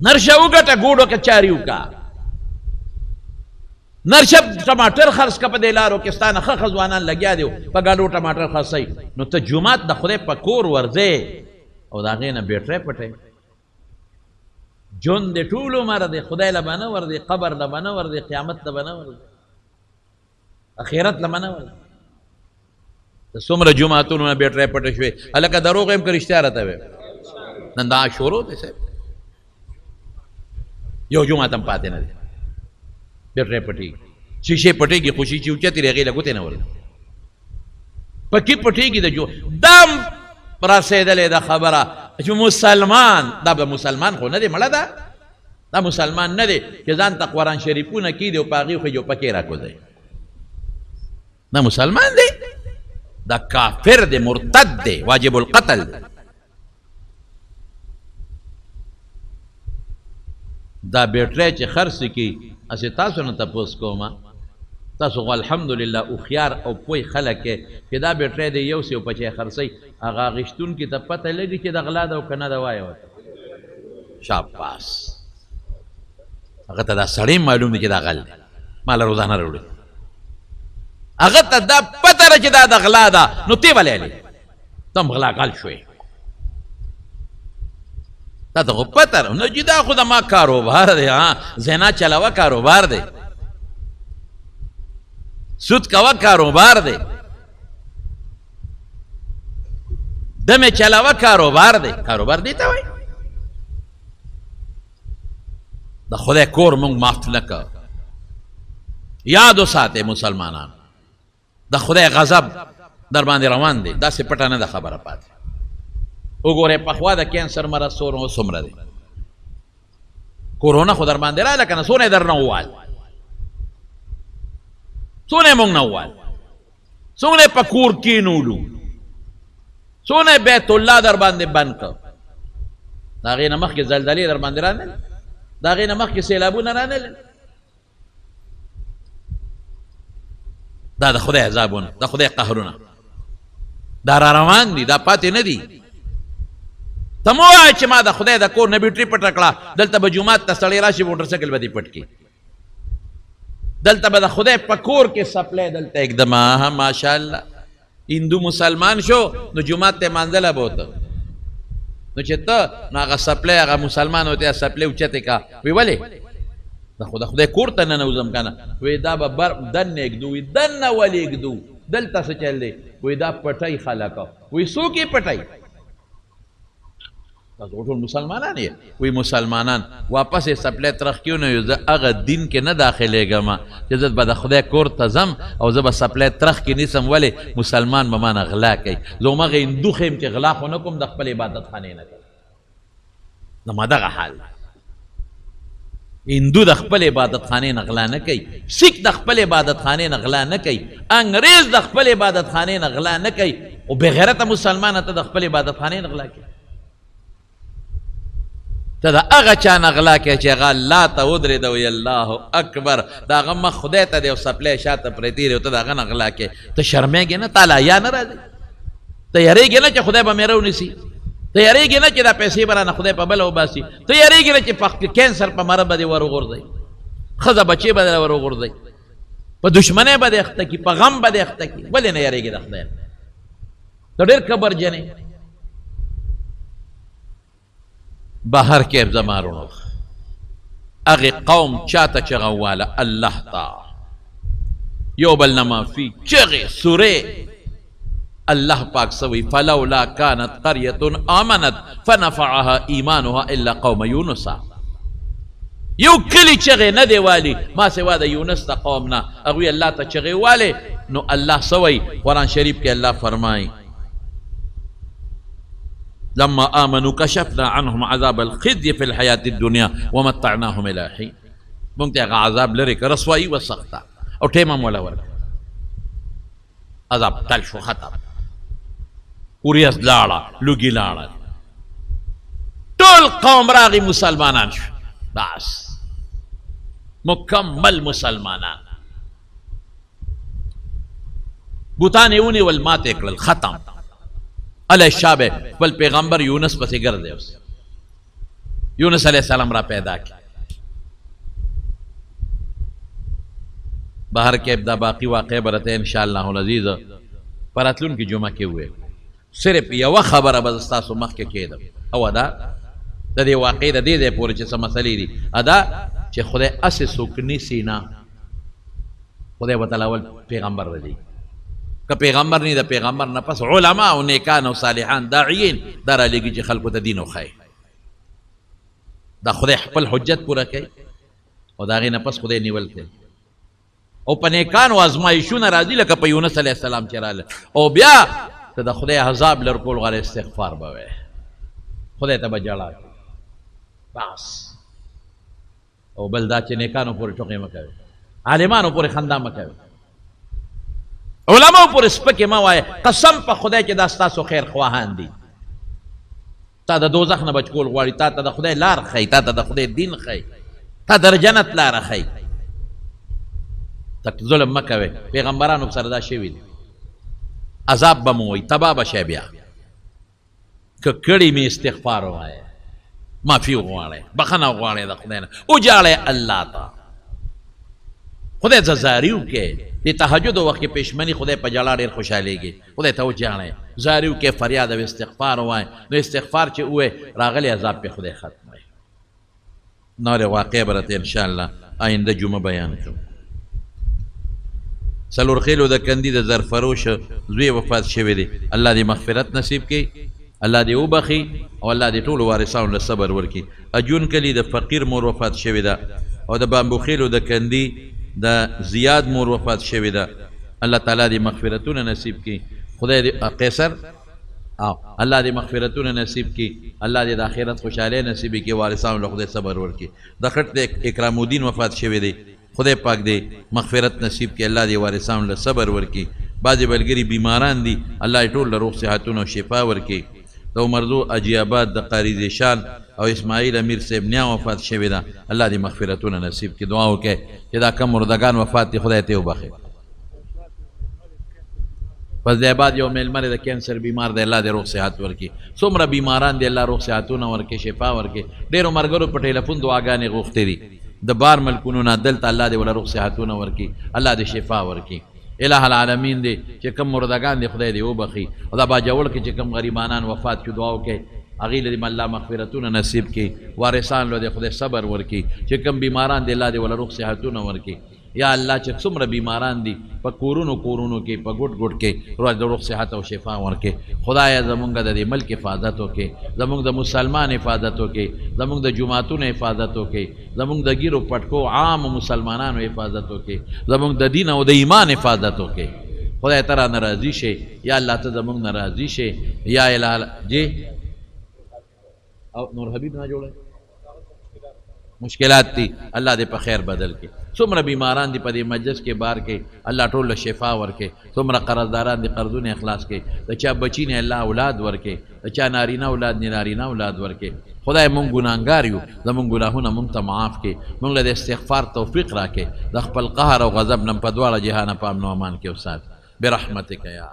نرشه وګټه ګوډو کچاري وکړه نرشه ټماټر خرڅ که په دې لارو کې ستا نه ښه ځوانان لګیا دي په ګاډو ټماټر خرڅوي نو ته جومات د خدای په کور ورځې او د هغې نه بیټرۍ پټوي ژوند د ټول عمر دی خدای له به نه ورځي قبر له به نه ورځي قیامت له به نه ورځي اخرت له به نه ورځي د څومره جوماتونو نه بیټرۍ پټې شوې هلکه دروغ یم که رښتیا راته وې نن دا شروع دی صاحب یو جومات هم پاتې نه دی بیٹرے پٹی شیشے پٹے گی خوشی چی اوچا تیرے غیلہ گوتے نہ ورد پکی پٹے گی دا جو دام راسے دلے دا خبرہ جو مسلمان دا مسلمان خو ندے مڑا دا مسلمان ندے کہ زان تا قرآن شریفو نکی دے و پاگی خو جو پکی راکو دے دا مسلمان دے دا کافر دے مرتد دے واجب القتل دے دا بیټری چې خرڅ کی اسې تاسو نه تپوس کوم تاسو خو الحمدلله هوښیار او پوه خلک یې چې دا بیټری د یو سیو په چی خرڅوي هغه اخیستونکي ته پته لګي چې د غلا ده او که نه ده وایه ورته شاباس هغه ته دا سړی معلوم دی چې دا غل دی ماله روزانه راوړي هغه ته دا پته ده چې دا د غلا ده نو تی ولې هلې ته هم غلاګل شوې تا ته خو پته نو چې دا خو د ما کاروبار دی زنا چلوه کاروبار دی سود کوا کاروبار دی دمه چلاوه کاروبار دی کاروبار دی ته وای د خدای کور مونږ معاف نکړه یاد وساتئ مسلمانان د خدای غضب در باندې روان دی داسې پټه نه ده خبره پاتې وګورئ پخوا د کینسر مرض څومره دی کورونا خو در باندې راغله که نه څونه یې در نه ووال څونه مونږ نه ووال څونه په کور کینولو څونه بیت الله در باندې بند کړ د هغې نه مخکې زلزلې در باندې رانهلل د هغې نه مخکې سیلابونه رانهلل دا د خدای عذابونه د خدای قهرونه دا را روان دي دا پاتې نه دي ته مو وایه چې ما د خدای د کور نه بیټري پټه کړه دلته به جومات ته سړی راشي موټر سایکل به دې پټ کړي دلته به د خدای په کور کې سپلی دلته एकदम ماشاءالله هندو مسلمان شو نو جمعات ته مانځله به وته نو چې ته نو هغه سپلی هغه مسلمان وته سپلی اوچتې کا وی ولې د خدای کور ته ننوځم که نه وی دا به دننه ږدو وی دننه ولې ږدو دلته څه چل دی وی دا پټی خلکه وی څوک یې پټی تاسو ټول مسلمانان یې وی مسلمانان واپس یې سپلی ترخ کیو نه یو زه هغه دین کې نه داخلیږم چې زه به د خدای کور ته ځم او زه به سپلی ترخ کې نیسم ولې مسلمان به مانه غلا کوي زه همغه هندو ښیم چې غلا خو نه کوم د خپل عبادت خانې نه کوم زما دغه حال هندو د خپل عبادت خانې نه غلا نه کوي سیک د خپل عبادت خانې نه غلا نه کوي انګریز د خپل عبادت خانې نه غلا نه کوي او بغیرته مسلمان ته د خپل عبادت خانې نه غلا کوي ته د هغه چا نه غلا کوي چې هغه الله ته ودرېده وی الله اکبر د هغه مخ خدای ته دی او سپلی شاته پرتې دی او ته د هغه نه غلا کوې ته شرمېږې نه تا لا یا نه راځي ته یېرېږې نه چې خدای به مې راونیسي ته یېرېږې نه چې دا پیسې به رانه خدای په بله وباسي ته یېرېږې نه چې په کینسر په مرض به دې ور وغورځوي ښځه بچې به دې ور وغورځوي په دشمنۍ به دې اخته کړي په غم به دې اخته کړي ولې نه یېرېږې د خدای ته ډېر کبرجن یې بهر کې زما وروڼو هغې قوم چاته چغه واله الله ته یو بل نه معافي چغې سورې الله پاک سوی فلولا كانت قرية آمنت فنفعها ایمانها الا قوم یونس یو کلی چغې نه دی والی ما سوا د یونس د قوم نه هغوی الله ته چغې والې نو الله سوی قرآن شریف کې الله فرمایي لما آمنوا كشفنا عنهم عذاب الخزي في الحياة الدنيا ومتعناهم إلى حين مونږ ته هغه عذاب لرې کړه رسوایي وسخته او ټیم هم وله ورکړه عذاب تل شو ختم اوریاس لاړه لوګي لاړه ټول قوم راغی مسلمانان شو بس مکمل مسلمانان بوتان یې ونیول ماتې کړل ختم علی شابه خپل پیغمبر یونس پسې ګرځي اوس یونس علیه السلام را پیدا کی بهر کې دا باقی واقع برته ان شاء الله العزیز پراتلون کی جمعه کې وې صرف یو خبره بس تاسو مخ کې کېده او دا د دې واقع د دې پورې چې څه مسلې دي ادا چې خدای اسې سوکني سینا خدای وتعالى ول پیغمبر دی که پیغمبر نه د پیغمبر نه پس علما او نیکان او صالحان داعیین دره لګي چې خلکو ته دین او خیر دا خدای خپل حجت پوره کوي او دا غي نه پس خدای نیول کوي او په نیکان او ازمایښونه راځي لکه په یونس علیه السلام چې رااله او بیا ته د خدای عذاب لر کول غواړي استغفار به وي خدای ته به جړا بس او بل دا چې نیکانو پورې ټوکې مه کوي عالمانو پورې خندا مه کوي علماء پورې سپکې مه وایه قسم په خدای چې دا ستاسو خیر خواهان دي تا د دوزخ نه بچ کول غواړي تا ته د خدای لار ښایي تا ته د خدای دین ښایي تا در جنت لاره ښیي تک ظلم مه کوئ پیغمبرانو سره دا شوي دي عذاب به مو وایي تباه به شی بیا که کړي مې استغفار ووایه معافي وغواړئ بخښنه وغواړئ د خدای نه وجاړئ الله ته خدای ته زاري وکړئ د تهجد وخت کې پېشمني خدای په ژړا ډېر خوشحالېږي خدای ته وجاړئ زاري وکړئ فریاد او استغفار ووایئ نو استغفار چې ووایئ راغلی عذاب پې خدای ختموي نورې واقع به راته انشاءالله آینده جمعه بیان کړم څلور خیلو د کندي د زرفروش زوی وفات شوی دی الله دې مغفرت نصیب کړي الله دې وبخي او الله دې ټولو وارثانو له صبر ورکړي اجون کلي د فقیر مور وفات شوې ده او د بامبو خیلو د کندي د زیاد مور وفات شوې ده الله تعالی دې مغفرتونه نصیب کړي خدای دې قیصر الله دې مغفرتونه نصیب کړي الله دې د آخرت خوشحالۍ نصیب کړي وارثانو له خدای صبر ورکړي د خټ د اکرام الدین وفات شوی دی خدای پاک دې مغفرت نصیب کړي الله دې وارثانو له صبر ورکړي بعضې ملګري بیماران دي الله یې ټول له روغ صحتونه او شفا ورکړي د عمرزو اجي آباد د قاري زیشان او اسماعیل امیر صاحب نیا وفات شوی ده الله دې مغفرتونه نصیب کړي دعا وکړئ چې دا کم مردگان وفات دي خدای ته وبخي فضل آباد یو میلمه د کینسر بیمار دی الله دې روغ صحت ورکړي څومره بیماران دي الله روغ صحتونه ورکړي شفا ورکړي ډېرو ملګرو په ټیلیفون دعاګانې غوښتې دي د بار ملکونو نه دلته الله دې ولا روغ صحتونه ورکړي الله دې شفا ورکړي الہ العالمین دی چې کم مردگان دی خدای دې وبخي او دا باجوړ کې چې کم غریبانان وفات شو دعا وکړي هغې له دې الله مغفرتونه نصیب کړي وارثان له دې خدای صبر ورکړي چې کم بیماران دی الله دې ولا روغ صحتونه ورکړي یا الله چې څومره بیماران دي په کورونو کې په ګوټ ګوټ کې روغ صحت او شفا ورکړي خدایه زمونږ د دې ملک حفاظت وکړي زمونږ د مسلمان حفاظت وکړي زمونږ د جوماتونو حفاظت وکړي زمونږ د ګیرو پټکو عام مسلمانانو حفاظت وکړي زمونږ د دین او د ایمان حفاظت وکړي خدای ته رانه راضي شي یا الله ته زمونږ نه راضي شي یا الهی جی او نور حبیب نه جوړه مشکلات دي الله دې په خیر بدل کړي څومره بیماران دي په دې مجلس کې بار کې الله ټول له شفا ورکړي څومره قرضداران دي قرضونه اخلاص کړي د چا بچی نه الله اولاد ورکړي د چا نارینه اولاد نه نارینه اولاد ورکړي خدای مونږ ګناهګار یو زمونږ ګناهونه مونږ ته معاف کړي مونږ له استغفار توفیق راکړي د خپل قهر او غضب نه په دواړه جهان په امن او امان کې وسات برحمتک یا